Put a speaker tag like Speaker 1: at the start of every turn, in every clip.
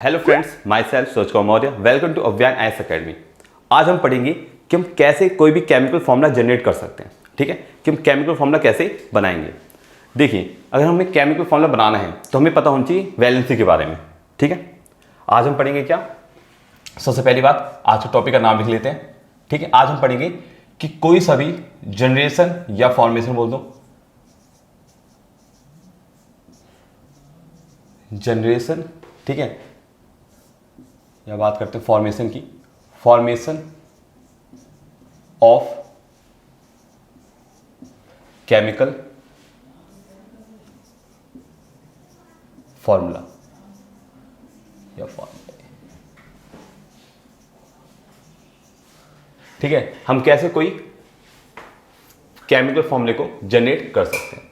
Speaker 1: Hello friends, my self Suraj Kumar Maurya. Welcome to Avyan IAS academy. आज हम पढ़ेंगे कि हम कैसे कोई भी केमिकल फॉर्मूला जनरेट कर सकते हैं। ठीक है, कि हम केमिकल फॉर्मूला कैसे बनाएंगे। देखिए, अगर हमें केमिकल फॉर्मूला बनाना है तो हमें पता होना चाहिए वैलेंसी के बारे में। ठीक है, आज हम पढ़ेंगे क्या। सबसे पहली बात, आज के टॉपिक का नाम लिख लेते हैं। ठीक है, आज हम पढ़ेंगे कि कोई सा भी जनरेशन या फॉर्मेशन, बोल दो जनरेशन, ठीक है, या बात करते हैं फॉर्मेशन की, फॉर्मेशन ऑफ केमिकल फॉर्मूला या फॉर्मूला। ठीक है, हम कैसे कोई केमिकल फॉर्मूले को जनरेट कर सकते हैं।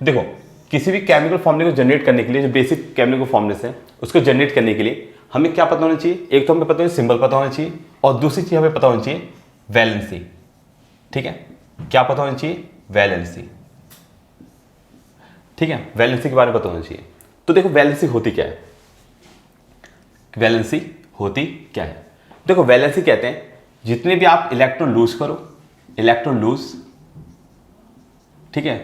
Speaker 1: देखो, किसी भी केमिकल फॉर्मूले को जनरेट करने के लिए, जो बेसिक केमिकल फॉर्मूले हैं उसको जनरेट करने के लिए हमें क्या पता होना चाहिए। एक तो हमें पता होना सिंबल पता होना चाहिए, और दूसरी चीज हमें पता होनी चाहिए वैलेंसी। ठीक है, क्या पता होना चाहिए, वैलेंसी। ठीक है, वैलेंसी के बारे में पता होना चाहिए। तो देखो, वैलेंसी होती क्या है, वैलेंसी होती क्या है। देखो, वैलेंसी कहते हैं जितने भी आप इलेक्ट्रॉन लूज करो, इलेक्ट्रॉन लूज, ठीक है,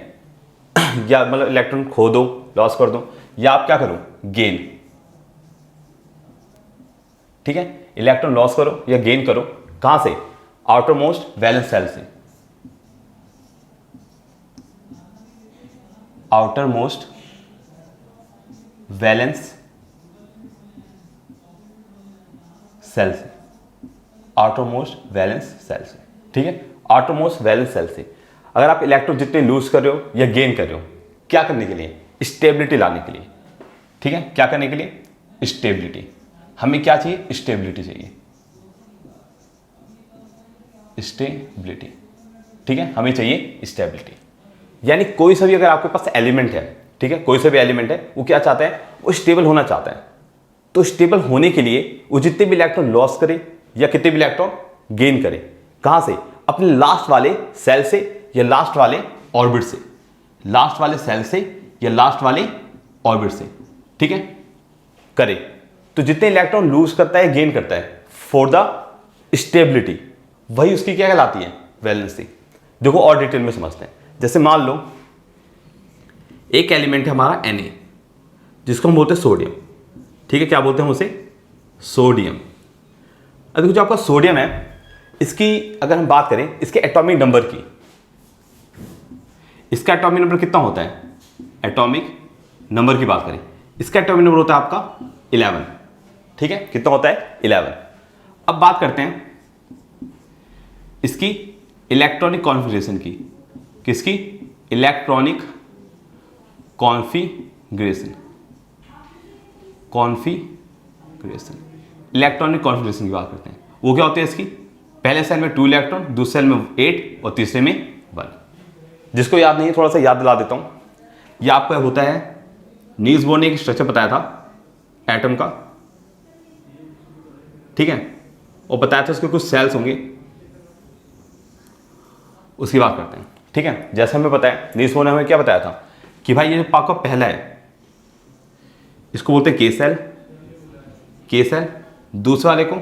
Speaker 1: या मतलब इलेक्ट्रॉन खो दो, लॉस कर दो, या आप क्या करो, गेन। ठीक है, इलेक्ट्रॉन लॉस करो या गेन करो, कहां से, आउटर मोस्ट वैलेंस सेल से, आउटर मोस्ट वैलेंस सेल से, आउटर मोस्ट वैलेंस सेल से। ठीक है, आउटर मोस्ट वैलेंस सेल से अगर आप इलेक्ट्रॉन जितने लूज कर रहे हो या गेन कर रहे हो, क्या करने के लिए, स्टेबिलिटी लाने के लिए। ठीक है, क्या करने के लिए, स्टेबिलिटी। हमें क्या चाहिए, स्टेबिलिटी चाहिए, स्टेबिलिटी। ठीक है, हमें चाहिए स्टेबिलिटी। यानी कोई सा भी अगर आपके पास एलिमेंट है, ठीक है, कोई सा भी एलिमेंट है, वो क्या चाहता है, वो स्टेबल होना चाहता है। तो स्टेबल होने के लिए वो जितने भी इलेक्ट्रॉन लॉस करे या कितने भी इलेक्ट्रॉन गेन करे, कहां से, अपने लास्ट वाले सेल से या लास्ट वाले ऑर्बिट से, लास्ट वाले सेल से या लास्ट वाले ऑर्बिट से। ठीक है, करे तो जितने इलेक्ट्रॉन लूज करता है, गेन करता है फॉर द स्टेबिलिटी, वही उसकी क्या कहलाती है, वैलेंसी। देखो और डिटेल में समझते हैं। जैसे मान लो एक एलिमेंट है हमारा Na, जिसको हम बोलते हैं सोडियम। ठीक है, क्या बोलते हैं उसे, सोडियम। अब देखो, जो आपका सोडियम है, इसकी अगर हम बात करें इसके एटॉमिक नंबर की, इसका एटॉमिक नंबर कितना होता है, एटॉमिक नंबर की बात करें, इसका एटॉमिक नंबर होता है आपका 11। ठीक है, कितना होता है, 11। अब बात करते हैं इसकी इलेक्ट्रॉनिक कॉन्फ़िगरेशन की, किसकी, electronic configuration, configuration, electronic configuration की बात करते हैं। वो क्या होती है इसकी, पहले सेल में 2 इलेक्ट्रॉन, दूसरे सेल में 8 और तीसरे में 1। जिसको याद नहीं, थोड़ा सा याद दिला देता हूं। ये आपका होता है, नील्स बोर ने एक स्ट्रक्चर बताया था एटम का। ठीक है, और बताया था उसके कुछ सेल्स होंगे, उसकी बात करते हैं। ठीक है, जैसे हमें पता है, नील्स बोर ने हमें क्या बताया था कि भाई ये जो आपका पहला है, इसको बोलते हैं के सेल, के सेल, दूसरे वाले को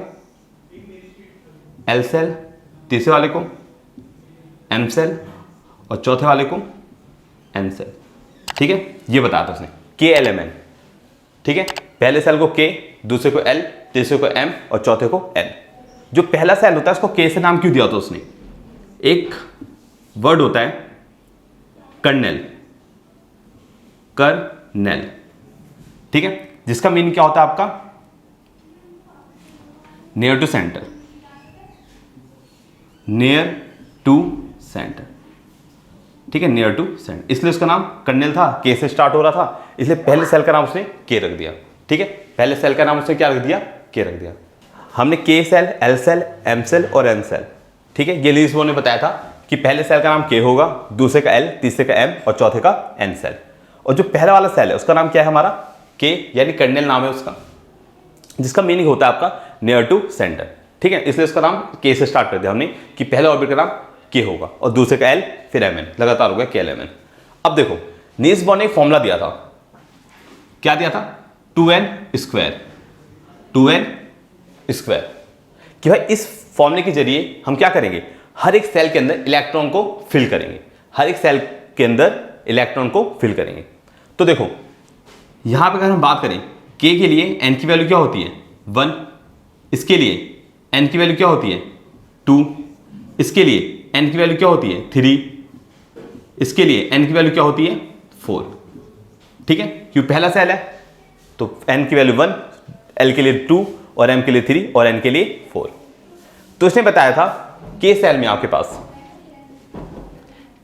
Speaker 1: एल सेल, तीसरे वाले को एम सेल, और चौथे वाले को एन सेल। ठीक है, ये बताया था उसने, के एल एम एन। ठीक है, पहले सेल को के, दूसरे को एल, तीसरे को एम और चौथे को एन। जो पहला सेल होता है उसको के से नाम क्यों दिया था उसने, एक वर्ड होता है कर्नेल, कर्नेल। ठीक है, जिसका मीनिंग क्या होता है आपका, near to centre, near to centre. ठीक है, नियर टू सेंटर, इसलिए उसका नाम कर्नेल था, के से स्टार्ट हो रहा था, इसलिए पहले सेल का नाम उसने के रख दिया। ठीक है, पहले सेल का नाम उसने क्या रख दिया, के रख दिया। हमने K cell, L cell, M cell और एन सेल। ठीक है, ये नील्स बोर ने बताया था कि पहले सेल का नाम के होगा, दूसरे का एल, तीसरे का एम और चौथे का एन सेल। और जो पहला वाला सेल है उसका नाम क्या है हमारा, के, यानी कर्नेल नाम है उसका, जिसका मीनिंग होता है आपका नियर टू सेंटर। ठीक है, इसलिए उसका नाम के से स्टार्ट कर दिया हमने कि पहले ऑर्बिट का नाम के होगा और दूसरे का एल, फिर एम एन, लगातार होगा के एल एम एन। अब देखो, नील्स बोर ने एक फॉर्मूला दिया था, क्या दिया था, 2n स्क्वायर। 2n square. कि भाई इस फॉर्मूले के जरिए हम क्या करेंगे, हर एक सेल के अंदर इलेक्ट्रॉन को फिल करेंगे, हर एक सेल के अंदर इलेक्ट्रॉन को फिल करेंगे। तो देखो यहां पे अगर हम बात करें k के लिए n की वैल्यू क्या होती है 1, इसके लिए n की वैल्यू क्या होती है 2, इसके लिए n की वैल्यू क्या होती है 3, इसके लिए n की वैल्यू क्या होती है 4। ठीक है, क्यों पहला सेल है तो n की वैल्यू 1, l के लिए 2 और m के लिए 3 और n के लिए 4। तो इसने बताया था k सेल में आपके पास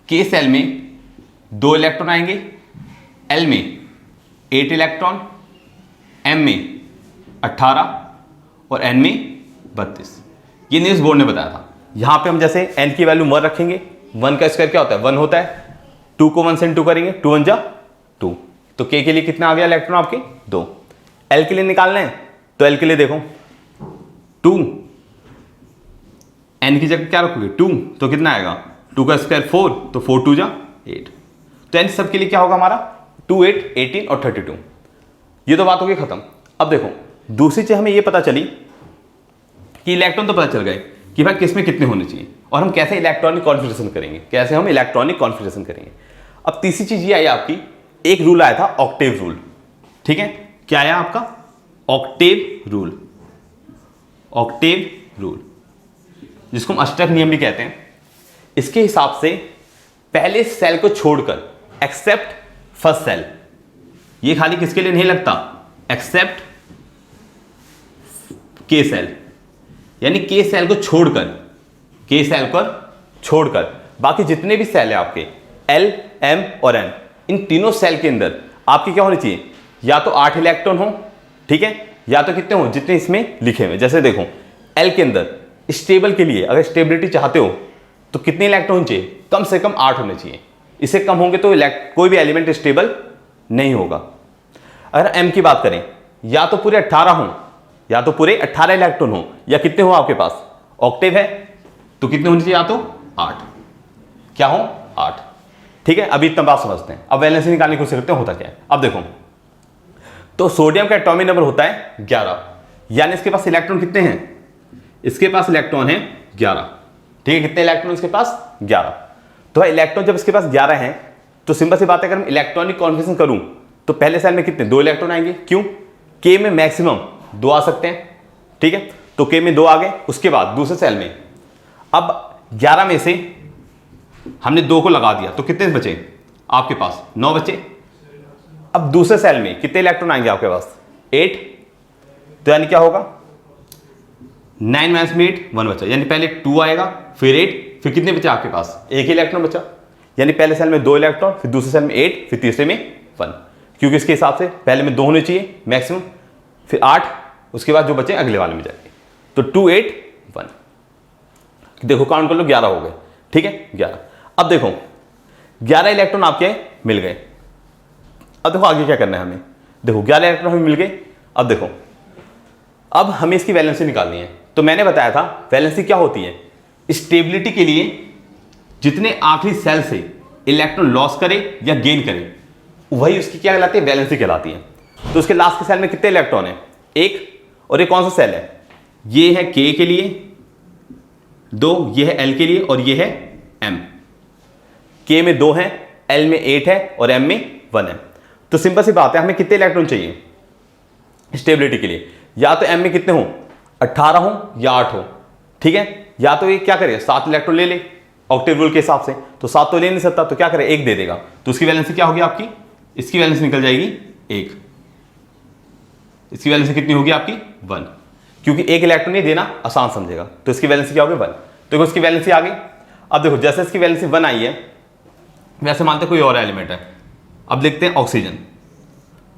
Speaker 1: k सेल में 2 इलेक्ट्रॉन आएंगे, l में 8 इलेक्ट्रॉन, m में 18 और n में 32। ये नील्स बोर ने बताया था। यहां पे हम जैसे n की वैल्यू 1 रखेंगे, 1 का स्क्वायर क्या होता है 1 होता है, 2 को 1 से 2 करेंगे 2 1 जा 2, तो k के लिए कितना आ गया इलेक्ट्रॉन आपके 2। l के लिए निकालना है तो l के लिए देखो 2, n की जगह क्या रखोगे 2, तो कितना आएगा 2 का स्क्वायर 4, तो 4 2 जा 8। तो n सब के लिए क्या होगा हमारा 2 8 18 और 32। ये तो बात हो गई खत्म। अब देखो दूसरी चीज हमें ये पता चली कि इलेक्ट्रॉन तो पता चल गए कि भाई किसमें कितने होने चाहिए और हम कैसे इलेक्ट्रॉनिक कॉन्फ़िगरेशन करेंगे, कैसे हम इलेक्ट्रॉनिक कॉन्फ़िगरेशन करेंगे। अब तीसरी चीज ये आई आपकी, एक रूल आया था ऑक्टेव रूल। ठीक है, क्या आया आपका ऑक्टेव रूल, ऑक्टेव रूल जिसको हम अष्टक नियम भी कहते हैं। इसके हिसाब से पहले सेल को छोड़कर एक्सेप्ट फर्स्ट सेल, ये खाली किसके लिए नहीं लगता एक्सेप्ट के सेल, यानी के सेल को छोड़कर, के सेल पर छोड़कर बाकी जितने भी सेल है आपके एल एम और एन, इन तीनों सेल के अंदर आपके क्या होने चाहिए, या तो 8 इलेक्ट्रॉन हो, ठीक है, या तो कितने हो जितने इसमें लिखे हुए। जैसे देखो एल के अंदर स्टेबल के लिए अगर स्टेबिलिटी चाहते हो तो कितने इलेक्ट्रॉन होने चाहिए, कम से कम 8 होने चाहिए। इससे कम होंगे तो कोई भी एलिमेंट स्टेबल नहीं होगा। अगर m की बात करें या तो पूरे 18 हो, या तो पूरे 18 इलेक्ट्रॉन हो, या कितने हो आपके पास ऑक्टेव है तो कितने होने चाहिए, या तो 8, क्या हो 8। ठीक है, अभी इतना बात समझते हैं। अब वैलेंसी निकालने की कोशिश करते हैं होता क्या है। अब देखो तो सोडियम का एटॉमिक नंबर होता है 11, यानी इसके पास इलेक्ट्रॉन कितने हैं, इसके पास इलेक्ट्रॉन है 11। ठीक है, कितने इलेक्ट्रॉन इसके पास 11। तो इलेक्ट्रॉन जब इसके पास 11 हैं तो सिंपल सी बात है, अगर मैं इलेक्ट्रॉनिक कॉन्फ़िगरेशन करूं तो पहले सेल में कितने 2 इलेक्ट्रॉन आएंगे, क्यों के में मैक्सिमम 2 आ सकते हैं। ठीक है, तो के में 2 आ गए। उसके बाद दूसरे सेल में अब 11 में से हमने 2 को लगा दिया तो कितने बचे आपके पास 9 बचे। अब दूसरे सेल में कितने इलेक्ट्रॉन आएंगे आपके पास 8, तो यानी क्या होगा 9 माइनस में 8 1 बचा, यानी पहले 2 आएगा फिर 8, फिर कितने बचे आपके पास 1 इलेक्ट्रॉन बचा। यानी पहले सेल में 2 इलेक्ट्रॉन, फिर दूसरे सेल में 8, फिर तीसरे में 1, क्योंकि इसके हिसाब से पहले में 2 होने चाहिए मैक्सिमम, फिर 8, उसके बाद जो बचे अगले वाले में जाएंगे। तो 2 8 1, देखो काउंट कर लो 11 हो गए। ठीक है 11। अब देखो 11 इलेक्ट्रॉन आपके मिल गए। अब देखो आगे क्या करना है हमें, देखो 11 इलेक्ट्रॉन हमें मिल गए। अब देखो अब हमें इसकी वैलेंसी निकालनी है। तो मैंने बताया था वैलेंसी क्या होती है, स्टेबिलिटी के लिए जितने आखिरी सेल से इलेक्ट्रॉन लॉस करे या गेन करे वही उसकी क्या कहलाती है, वैलेंसी कहलाती है। तो उसके लास्ट के सेल में कितने इलेक्ट्रॉन है 1, और ये कौन सा सेल है, ये है के के लिए 2, ये है एल के लिए और ये है एम। के में 2 है, एल में 8 है और एम में 1 है। तो सिंपल सी बात है, हमें कितने इलेक्ट्रॉन चाहिए स्टेबिलिटी के लिए, या तो एम में कितने हो 18 हो या 8 हो। ठीक है, या तो ये क्या करे 7 इलेक्ट्रॉन ले ले ऑक्टेव रूल के हिसाब से, तो 7 तो ले नहीं सकता, तो क्या करे 1 दे देगा। तो उसकी वैलेंसी क्या होगी आपकी, इसकी वैलेंसी निकल जाएगी 1, इसकी वैलेंसी कितनी होगी आपकी 1, क्योंकि 1 इलेक्ट्रॉन नहीं देना आसान समझेगा। तो इसकी वैलेंसी क्या होगी 1। तो इसकी वैलेंसी आ गई। अब देखो जैसे इसकी वैलेंसी 1 आई है वैसे मानते कोई और एलिमेंट है। अब लिखते हैं ऑक्सीजन,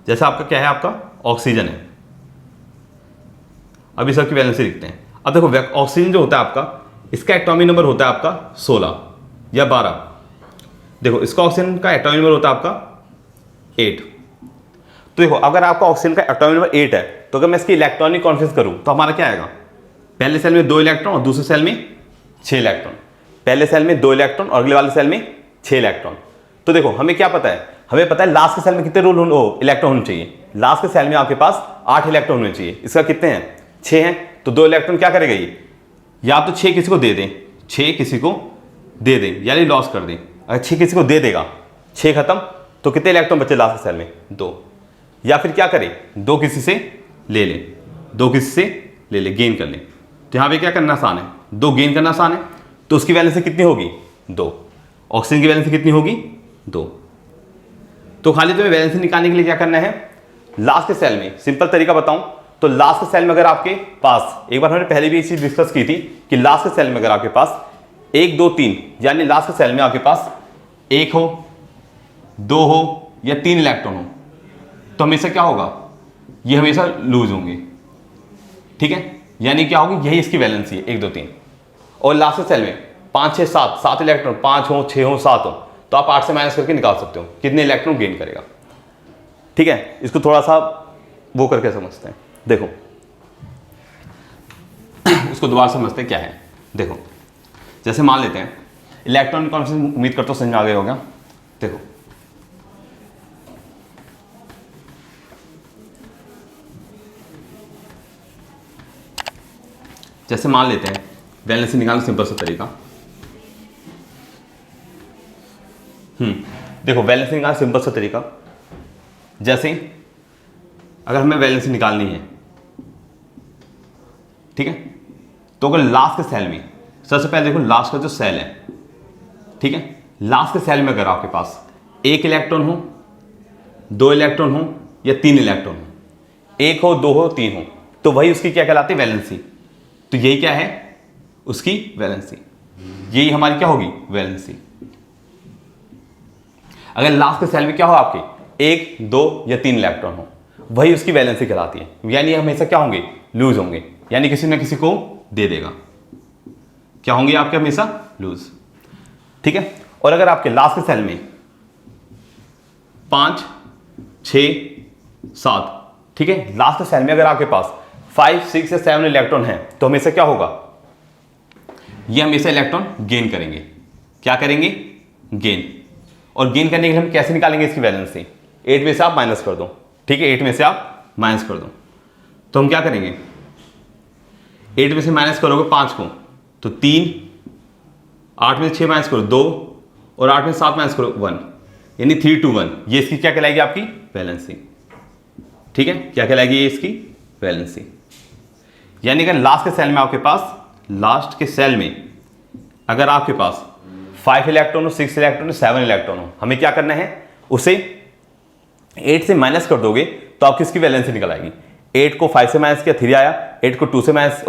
Speaker 1: जैसे आपका क्या है आपका ऑक्सीजन है। अब इस सबकी वैलेंसी लिखते हैं। अब देखो ऑक्सीजन जो होता है आपका, इसका एटॉमिक नंबर होता है आपका 16 या 12। देखो इसका ऑक्सीजन का एटॉमिक नंबर होता है आपका 8। तो देखो अगर आपका ऑक्सीजन का एटॉमिक नंबर 8 है तो अगर मैं इसकी इलेक्ट्रॉनिक कॉन्फ्रेंस करूं तो हमारा क्या आएगा, पहले सेल में 2 इलेक्ट्रॉन और दूसरे सेल में 6 इलेक्ट्रॉन, पहले सेल में 2 इलेक्ट्रॉन और अगले वाले सेल में 6 इलेक्ट्रॉन। तो देखो हमें क्या पता है, हमें पता है लास्ट के सेल में कितने इलेक्ट्रॉन होने चाहिए। लास्ट के सेल में आपके पास 8 इलेक्ट्रॉन होने चाहिए, इसका कितने हैं 6 हैं, तो 2 इलेक्ट्रॉन क्या करेगा ये, या तो 6 किसी को दे दें, 6 किसी को दे दें यानी लॉस कर दें। अगर 6 किसी को दे देगा, 6 खत्म, तो कितने इलेक्ट्रॉन बचे लास्ट सेल में 2, या फिर क्या करें 2 किसी से ले लें, 2 किसी से ले लें, गेन कर लें। तो यहाँ पे क्या करना आसान है, 2 गेन करना आसान है, तो उसकी वैलेंसी कितनी होगी 2, ऑक्सीजन की वैलेंसी कितनी होगी 2। तो खाली तुम्हें वैलेंसी निकालने के लिए क्या करना है, लास्ट के सेल में सिंपल तरीका बताऊं तो लास्ट के सेल में अगर आपके पास, एक बार हमने पहले भी ये चीज डिस्कस की थी कि लास्ट के सेल में अगर आपके पास 1 2 3 यानी लास्ट के सेल में आपके पास 1 हो, 2 हो या 3 इलेक्ट्रॉन हो, तो हमेशा क्या होगा, ये हमेशा लूज होंगे। ठीक है, यानी क्या होगी, यही इसकी वैलेंसी है 1 2 3। और लास्ट के सेल में 5 6 7 इलेक्ट्रॉन, 5 हो 6 हो 7 हो, तो आप 8 से माइनस करके निकाल सकते हो कितने इलेक्ट्रॉन गेन करेगा। ठीक है, इसको थोड़ा सा वो करके समझते हैं। देखो उसको दोबारा समझते हैं क्या है। देखो जैसे मान लेते हैं इलेक्ट्रॉन कॉन्फिगरेशन, उम्मीद करता हूं समझ में आ गया होगा। देखो जैसे मान लेते हैं वैलेंसी निकालना सिंपल सा तरीका। देखो वैलेंसी निकालना सिंपल सा तरीका, जैसे अगर हमें वैलेंसी निकालनी है, ठीक है, तो अगर लास्ट के सेल में, सबसे पहले देखो लास्ट का जो सेल है, ठीक है, लास्ट के सेल में अगर आपके पास 1 इलेक्ट्रॉन हो, 2 इलेक्ट्रॉन हो या 3 इलेक्ट्रॉन हो, 1 हो 2 हो 3 हो, तो वही उसकी क्या कहलाती है, वैलेंसी। तो यही क्या है, उसकी वैलेंसी, यही हमारी क्या होगी, वैलेंसी। अगर लास्ट के सेल में क्या हो आपके 1 2 या 3 इलेक्ट्रॉन हो, वही उसकी वैलेंसी कहलाती है, यानी हमेशा क्या होंगे, लूज होंगे, यानी किसी न किसी को दे देगा, क्या होंगे आपके हमेशा लूज। ठीक है, और अगर आपके लास्ट के सेल में 5 6 7, ठीक है, लास्ट के सेल में अगर आपके पास 5 6 या 7 इलेक्ट्रॉन है, तो हमेशा क्या होगा, ये हमेशा इलेक्ट्रॉन गेन करेंगे। क्या करेंगे, गेन। और गेन करने के लिए हम कैसे निकालेंगे इसकी वैलेंसी, 8 में से आप माइनस कर दो। ठीक है, 8 में से आप माइनस कर दो, तो हम क्या करेंगे, 8 में से माइनस करोगे 5 को तो 3, 8 में से 6 माइनस करो 2, और 8 में से 7 माइनस करो 1, यानी 3 2 1। ये इसकी क्या कहलाएगी, आपकी वैलेंसी। ठीक है, क्या कहलाएगी ये इसकी वैलेंसी। यानी अगर लास्ट के सेल में आपके पास, लास्ट के सेल में अगर आपके पास 5 इलेक्ट्रॉन हो, 6 इलेक्ट्रॉन हो, 7 इलेक्ट्रॉन हो, हमें क्या करना है, उसे 8 से माइनस कर दोगे तो आपकी इसकी वैलेंसी निकल आएगी। 8 को 5 से माइनस किया 3 आया, 8 को 2 से माइनस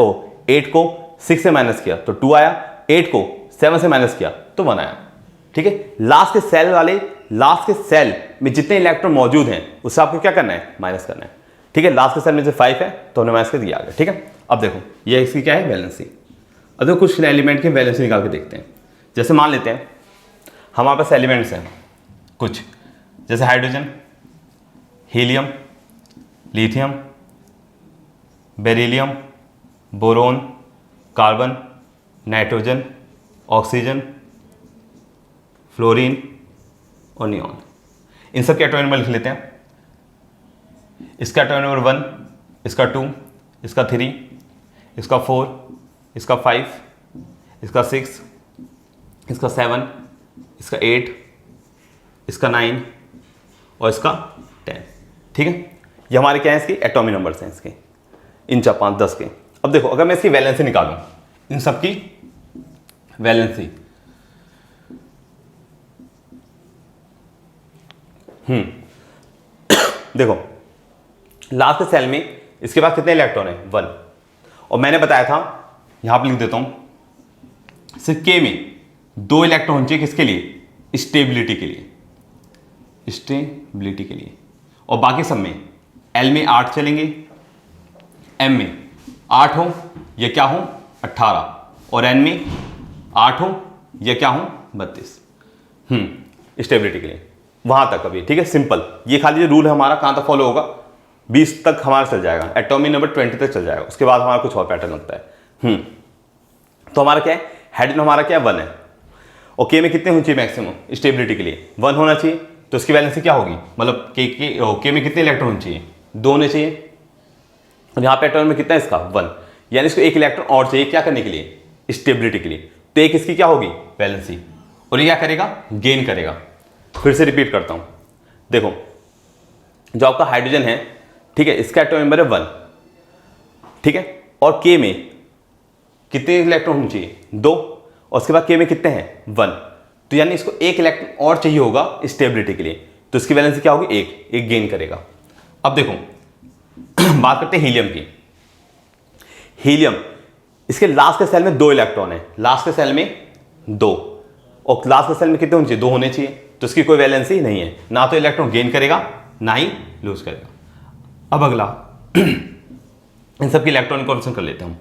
Speaker 1: 8 को 6 से माइनस किया तो 2 आया, 8 को 7 से माइनस किया तो 1 आया। ठीक है, लास्ट के सेल वाले, लास्ट के सेल में जितने इलेक्ट्रॉन मौजूद हैं उससे आपको क्या करना है, माइनस करना है। ठीक है, लास्ट के सेल में से 5 है तो हमने माइनस कर दिया आगे। ठीक है, अब देखो ये इसकी क्या है, वैलेंसी। अब देखो कुछ एलिमेंट की वैलेंसी निकाल के देखते हैं। जैसे मान लेते हैं हमारे पास एलिमेंट्स हैं कुछ, जैसे hydrogen, helium, lithium, beryllium, boron, carbon, nitrogen, oxygen, fluorine और नियॉन। इन सब के एटॉमिक नंबर लिख लेते हैं। इसका एटॉमिक नंबर 1, इसका 2, इसका 3, इसका 4, इसका 5, इसका 6, इसका 7, इसका 8, इसका 9 और इसका 10। ठीक है, ये हमारे क्या है, इसके एटॉमिक नंबर्स हैं इसके, इन 4 5 10 के। अब देखो अगर मैं इसकी वैलेंसी निकालूं, इन सब की वैलेंसी, देखो लास्ट के सेल में इसके पास कितने इलेक्ट्रॉन है, 1। और मैंने बताया था, यहां पर लिख देता हूं, सिर्फ के में 2 इलेक्ट्रॉन होने चाहिए, किसके लिए, स्टेबिलिटी के लिए, स्टेबिलिटी के लिए। और बाकी सब में एल में 8 चलेंगे, एम में 8 हो या क्या हो 18, और एन में 8 हो या क्या हो 32। स्टेबिलिटी के लिए वहां तक अभी। ठीक है, सिंपल, ये खाली जो रूल है हमारा कहां तक फॉलो होगा, 20 तक हमारा चल जाएगा, एटॉमिक नंबर 20 तक चल जाएगा, उसके बाद हमारा कुछ और पैटर्न लगता है। तो हमारा क्या है, हेड में हमारा क्या है, 1 है, और के में कितने होने चाहिए मैक्सिमम स्टेबिलिटी के लिए, 1 होना चाहिए। तो इसकी वैलेंसी क्या होगी, मतलब के में कितने इलेक्ट्रॉन होने चाहिए, 2 होने चाहिए। और यहाँ पे एटॉमिक में कितना है इसका 1, यानी इसको एक इलेक्ट्रॉन और चाहिए क्या करने के लिए, स्टेबिलिटी के लिए। तो एक इसकी क्या होगी, वैलेंसी, और ये क्या करेगा, गेन करेगा। फिर से रिपीट करता हूँ, देखो जो आपका हाइड्रोजन है, ठीक है, इसका एटॉमिक नंबर है 1, ठीक है, और के में कितने इलेक्ट्रॉन होने चाहिए, 2, और उसके बाद के में कितने हैं 1, तो यानी इसको एक इलेक्ट्रॉन और चाहिए होगा स्टेबिलिटी के लिए, तो इसकी वैलेंसी क्या होगी, एक गेन करेगा। अब देखो बात करते हैं हीलियम की। हीलियम, इसके लास्ट के सेल में 2 इलेक्ट्रॉन है, लास्ट के सेल में 2, और लास्ट के सेल में कितने होने चाहिए, 2 होने चाहिए, तो इसकी कोई वैलेंसी नहीं है, ना तो इलेक्ट्रॉन गेन करेगा ना ही लूज करेगा। अब अगला इन सब की इलेक्ट्रॉनिक कॉन्फिगरेशन कर लेते हैं हम।